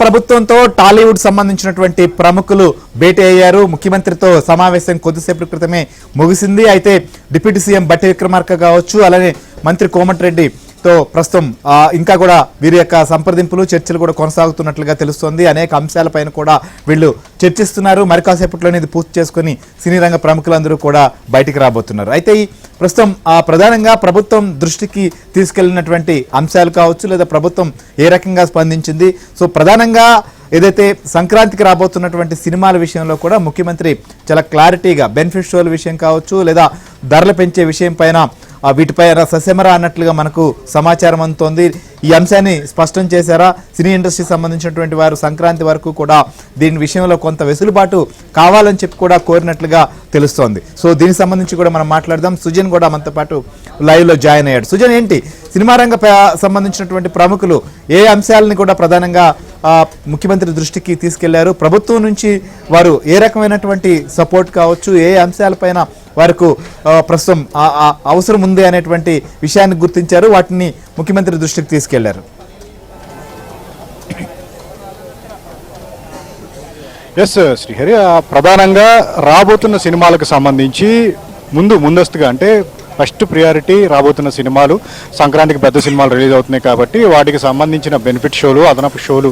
ప్రభుత్వంతో టాలీవుడ్ సంబంధించినటువంటి ప్రముఖులు భేటీ అయ్యారు. ముఖ్యమంత్రితో సమావేశం కొద్దిసేపటి క్రితమే ముగిసింది. అయితే డిప్యూటీ సీఎం బట్టి విక్రమార్క కావచ్చు, అలానే మంత్రి కోమటిరెడ్డి తో ప్రస్తుతం ఇంకా కూడా వీరి యొక్క సంప్రదింపులు చర్చలు కూడా కొనసాగుతున్నట్లుగా తెలుస్తోంది. అనేక అంశాలపైన కూడా వీళ్ళు చర్చిస్తున్నారు. మరి కాసేపట్లోనే ఇది పూర్తి చేసుకుని సినీ రంగ ప్రముఖులందరూ కూడా బయటికి రాబోతున్నారు. అయితే ఈ ప్రస్తుతం ప్రధానంగా ప్రభుత్వం దృష్టికి తీసుకెళ్లినటువంటి అంశాలు కావచ్చు, లేదా ప్రభుత్వం ఏ రకంగా స్పందించింది. సో ప్రధానంగా ఏదైతే సంక్రాంతికి రాబోతున్నటువంటి సినిమాల విషయంలో కూడా ముఖ్యమంత్రి చాలా క్లారిటీగా బెనిఫిట్ షోల విషయం కావచ్చు, లేదా ధరలు పెంచే విషయం పైన వీటిపై ససెమరా అన్నట్లుగా మనకు సమాచారం అందుతోంది. ఈ అంశాన్ని స్పష్టం చేశారా. సినీ ఇండస్ట్రీకి సంబంధించినటువంటి వారు సంక్రాంతి వరకు కూడా దీని విషయంలో కొంత వెసులుబాటు కావాలని చెప్పి కూడా కోరినట్లుగా తెలుస్తోంది. సో దీనికి సంబంధించి కూడా మనం మాట్లాడదాం. సుజన్ కూడా మనతో పాటు లైవ్ లో జాయిన్ అయ్యాడు. సుజన్, ఏంటి సినిమా రంగ సంబంధించినటువంటి ప్రముఖులు ఏ అంశాలని కూడా ప్రధానంగా ముఖ్యమంత్రి దృష్టికి తీసుకెళ్లారు? ప్రభుత్వం నుంచి వారు ఏ రకమైనటువంటి సపోర్ట్ కావచ్చు, ఏ అంశాలపైన వారికి ప్రస్తుతం అవసరం ఉంది అనేటువంటి విషయాన్ని గుర్తించారు, వాటిని ముఖ్యమంత్రి దృష్టికి తీసుకెళ్లారు? ఎస్ శ్రీహరి, ప్రధానంగా రాబోతున్న సినిమాలకు సంబంధించి ముందస్తుగా అంటే ఫస్ట్ ప్రియారిటీ రాబోతున్న సినిమాలు సంక్రాంతికి పెద్ద సినిమాలు రిలీజ్ అవుతున్నాయి కాబట్టి వాటికి సంబంధించిన బెనిఫిట్ షోలు, అదనపు షోలు,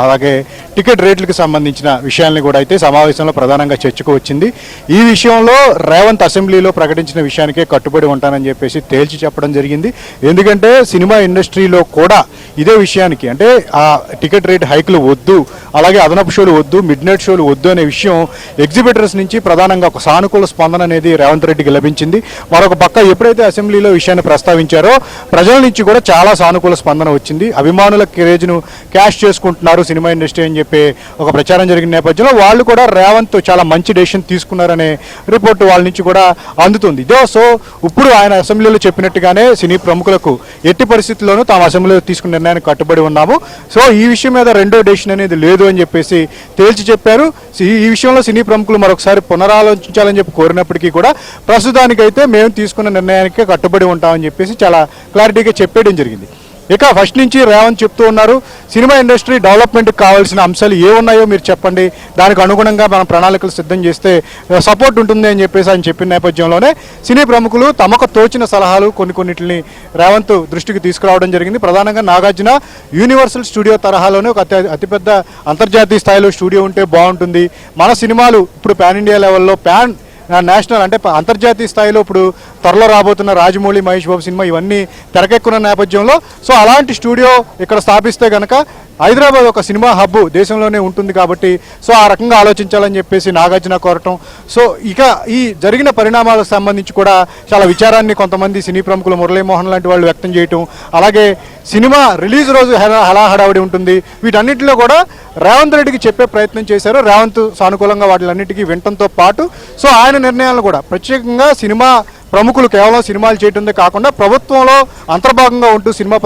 అలాగే టికెట్ రేట్లకు సంబంధించిన విషయాన్ని కూడా అయితే సమావేశంలో ప్రధానంగా చర్చకు వచ్చింది. ఈ విషయంలో రేవంత్ అసెంబ్లీలో ప్రకటించిన విషయానికే కట్టుబడి ఉంటానని చెప్పేసి తేల్చి చెప్పడం జరిగింది. ఎందుకంటే సినిమా ఇండస్ట్రీలో కూడా ఇదే విషయానికి అంటే ఆ టికెట్ రేట్ హైక్లు వద్దు, అలాగే అదనపు షోలు వద్దు, మిడ్ నైట్ షోలు వద్దు అనే విషయం ఎగ్జిబిటర్స్ నుంచి ప్రధానంగా ఒక సానుకూల స్పందన అనేది రేవంత్ రెడ్డికి లభించింది. మరొక పక్క ఎప్పుడైతే అసెంబ్లీలో విషయాన్ని ప్రస్తావించారో ప్రజల నుంచి కూడా చాలా సానుకూల స్పందన వచ్చింది. అభిమానుల క్రేజ్ను క్యాష్ చేసుకుంటున్నారు సినిమా ఇండస్ట్రీ అని చెప్పి ఒక ప్రచారం జరిగిన నేపథ్యంలో వాళ్ళు కూడా రేవంత్ చాలా మంచి డెసిషన్ తీసుకున్నారనే రిపోర్టు వాళ్ళ నుంచి కూడా అందుతుంది. సో ఇప్పుడు ఆయన అసెంబ్లీలో చెప్పినట్టుగానే సినీ ప్రముఖులకు ఎట్టి పరిస్థితుల్లోనూ తాము అసెంబ్లీలో తీసుకున్న నిర్ణయానికి కట్టుబడి ఉన్నాము. సో ఈ విషయం మీద రెండో డెసిషన్ అనేది లేదు అని చెప్పేసి తేల్చి చెప్పారు. ఈ విషయంలో సినీ ప్రముఖులు మరొకసారి పునరాలోచించాలని చెప్పి కోరినప్పటికీ కూడా ప్రస్తుతానికైతే మేము తీసుకున్న నిర్ణయానికి కట్టుబడి ఉంటామని చెప్పేసి చాలా క్లారిటీగా చెప్పేయడం జరిగింది. ఇక ఫస్ట్ నుంచి రేవంత్ చెప్తూ ఉన్నారు, సినిమా ఇండస్ట్రీ డెవలప్మెంట్కి కావాల్సిన అంశాలు ఏ ఉన్నాయో మీరు చెప్పండి, దానికి అనుగుణంగా మనం ప్రణాళికలు సిద్ధం చేస్తే సపోర్ట్ ఉంటుంది అని చెప్పేసి ఆయన చెప్పిన నేపథ్యంలోనే సినీ ప్రముఖులు తమకు తోచిన సలహాలు కొన్నిటిని రేవంత్ దృష్టికి తీసుకురావడం జరిగింది. ప్రధానంగా నాగార్జున యూనివర్సల్ స్టూడియో తరహాలోనే ఒక అతిపెద్ద అంతర్జాతీయ స్థాయిలో స్టూడియో ఉంటే బాగుంటుంది. మన సినిమాలు ఇప్పుడు పాన్ ఇండియా లెవెల్లో నేషనల్ అంటే అంతర్జాతీయ స్థాయిలో ఇప్పుడు త్వరలో రాబోతున్న రాజమౌళి, మహేష్ బాబు సినిమా ఇవన్నీ తెరకెక్కున్న నేపథ్యంలో సో అలాంటి స్టూడియో ఇక్కడ స్థాపిస్తే కనుక హైదరాబాద్ ఒక సినిమా హబ్ దేశంలోనే ఉంటుంది కాబట్టి సో ఆ రకంగా ఆలోచించాలని చెప్పేసి నాగార్జున కోరటం. సో ఇక ఈ జరిగిన పరిణామాలకు సంబంధించి కూడా చాలా విచారాన్ని కొంతమంది సినీ ప్రముఖులు మురళీమోహన్ లాంటి వాళ్ళు వ్యక్తం చేయటం, అలాగే సినిమా రిలీజ్ రోజు హడావిడి ఉంటుంది, వీటన్నిటిలో కూడా రేవంత్ రెడ్డికి చెప్పే ప్రయత్నం చేశారు. రేవంత్ సానుకూలంగా వాటిలన్నిటికీ వినటంతో పాటు సో ఆయన నిర్ణయాలను కూడా ప్రత్యేకంగా సినిమా ప్రముఖులు కేవలం సినిమాలు చేయటంతో కాకుండా ప్రభుత్వంలో అంతర్భాగంగా ఉంటూ సినిమా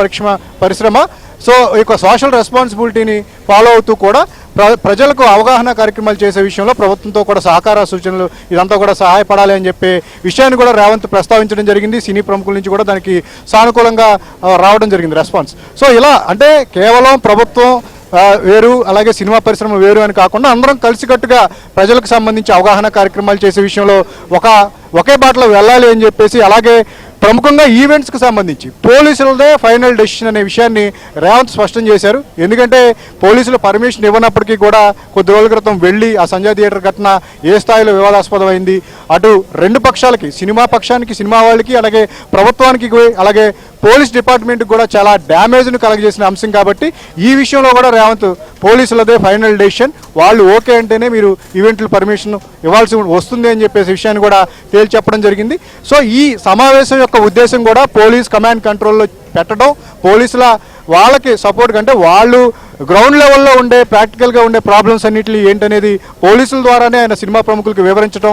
పరిశ్రమ సో ఈ సోషల్ రెస్పాన్సిబిలిటీని ఫాలో అవుతూ కూడా ప్రజలకు అవగాహన కార్యక్రమాలు చేసే విషయంలో ప్రభుత్వంతో కూడా సహకార సూచనలు ఇదంతా కూడా సహాయపడాలి అని చెప్పే విషయాన్ని కూడా రేవంత్ ప్రస్తావించడం జరిగింది. సినీ ప్రముఖుల నుంచి కూడా దానికి సానుకూలంగా రావడం జరిగింది రెస్పాన్స్. సో ఇలా అంటే కేవలం ప్రభుత్వం వేరు అలాగే సినిమా పరిశ్రమ వేరు అని కాకుండా అందరం కలిసికట్టుగా ప్రజలకు సంబంధించి అవగాహన కార్యక్రమాలు చేసే విషయంలో ఒకే బాటలో వెళ్ళాలి అని చెప్పేసి, అలాగే ప్రముఖంగా ఈవెంట్స్కి సంబంధించి పోలీసులదే ఫైనల్ డెసిషన్ అనే విషయాన్ని రేవంత్ స్పష్టం చేశారు. ఎందుకంటే పోలీసులు పర్మిషన్ ఇవ్వనప్పటికీ కూడా కొద్ది రోజుల క్రితం వెళ్ళి ఆ సంజయ్ థియేటర్ ఘటన ఏ స్థాయిలో వివాదాస్పదమైంది, అటు రెండు పక్షాలకి సినిమా పక్షానికి సినిమా వాళ్ళకి అలాగే ప్రభుత్వానికి అలాగే పోలీస్ డిపార్ట్మెంట్కి కూడా చాలా డ్యామేజ్ను కలగజేసిన అంశం కాబట్టి ఈ విషయంలో కూడా రేవంత్ పోలీసులదే ఫైనల్ డెసిషన్, వాళ్ళు ఓకే అంటేనే మీరు ఈవెంట్లు పర్మిషన్ ఇవ్వాల్సి వస్తుంది అని చెప్పేసి విషయాన్ని కూడా తేల్చి చెప్పడం జరిగింది. సో ఈ సమావేశం యొక్క ఉద్దేశం కూడా పోలీస్ కమాండ్ కంట్రోల్లో పెట్టడం, పోలీసుల వాళ్ళకి సపోర్ట్ కంటే వాళ్ళు గ్రౌండ్ లెవెల్లో ఉండే ప్రాక్టికల్గా ఉండే ప్రాబ్లమ్స్ అన్నింటినీ ఏంటనేది పోలీసుల ద్వారానే ఆయన సినిమా ప్రముఖులకు వివరించడం,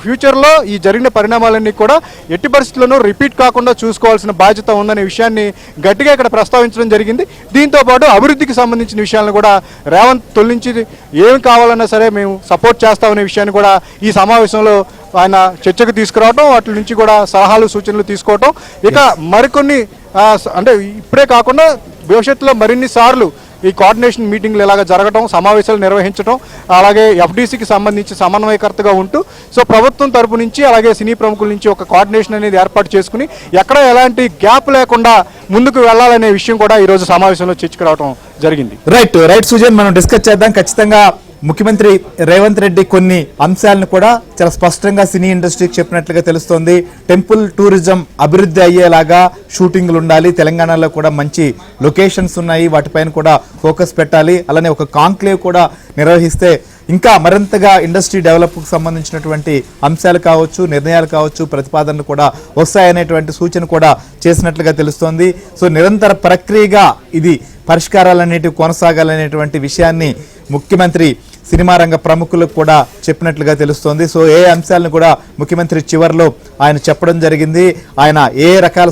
ఫ్యూచర్లో ఈ జరిగిన పరిణామాలన్నీ కూడా ఎట్టి పరిస్థితుల్లోనూ రిపీట్ కాకుండా చూసుకోవాల్సిన బాధ్యత ఉందనే విషయాన్ని గట్టిగా ఇక్కడ ప్రస్తావించడం జరిగింది. దీంతోపాటు అభివృద్ధికి సంబంధించిన విషయాలను కూడా రేవంత్ తొలగించి ఏమి కావాలన్నా సరే మేము సపోర్ట్ చేస్తామనే విషయాన్ని కూడా ఈ సమావేశంలో ఆయన చర్చకు తీసుకురావడం, వాటి నుంచి కూడా సలహాలు సూచనలు తీసుకోవటం, ఇక మరికొన్ని అంటే ఇప్పుడే కాకుండా భవిష్యత్తులో మరిన్ని సార్లు ఈ కోఆర్డినేషన్ మీటింగ్లు ఇలాగ జరగడం, సమావేశాలు నిర్వహించడం, అలాగే ఎఫ్డీసీకి సంబంధించి సమన్వయకర్తగా ఉంటూ సో ప్రభుత్వం తరపు నుంచి అలాగే సినీ ప్రముఖుల నుంచి ఒక కోఆర్డినేషన్ అనేది ఏర్పాటు చేసుకుని ఎక్కడ ఎలాంటి గ్యాప్ లేకుండా ముందుకు వెళ్ళాలనే విషయం కూడా ఈరోజు సమావేశంలో చర్చకు రావడం జరిగింది. రైట్ సుజన్, మనం డిస్కస్ చేద్దాం. ఖచ్చితంగా ముఖ్యమంత్రి రేవంత్ రెడ్డి కొన్ని అంశాలను కూడా చాలా స్పష్టంగా సినీ ఇండస్ట్రీకి చెప్పినట్లుగా తెలుస్తోంది. టెంపుల్ టూరిజం అభివృద్ధి అయ్యేలాగా షూటింగ్లు ఉండాలి, తెలంగాణలో కూడా మంచి లొకేషన్స్ ఉన్నాయి, వాటిపైన కూడా ఫోకస్ పెట్టాలి, అలానే ఒక కాంక్లేవ్ కూడా నిర్వహిస్తే ఇంకా మరింతగా ఇండస్ట్రీ డెవలప్కి సంబంధించినటువంటి అంశాలు కావచ్చు, నిర్ణయాలు కావచ్చు, ప్రతిపాదనలు కూడా వస్తాయనేటువంటి సూచన కూడా చేసినట్లుగా తెలుస్తోంది. సో నిరంతర ప్రక్రియగా ఇది పరిష్కారాలన్నిటివి కొనసాగాలనేటువంటి విషయాన్ని ముఖ్యమంత్రి సినిమా రంగ ప్రముఖులకు కూడా చెప్పినట్లుగా తెలుస్తోంది. సో ఏ అంశాలను కూడా ముఖ్యమంత్రి చివరిలో ఆయన చెప్పడం జరిగింది. ఆయన ఏ రకాల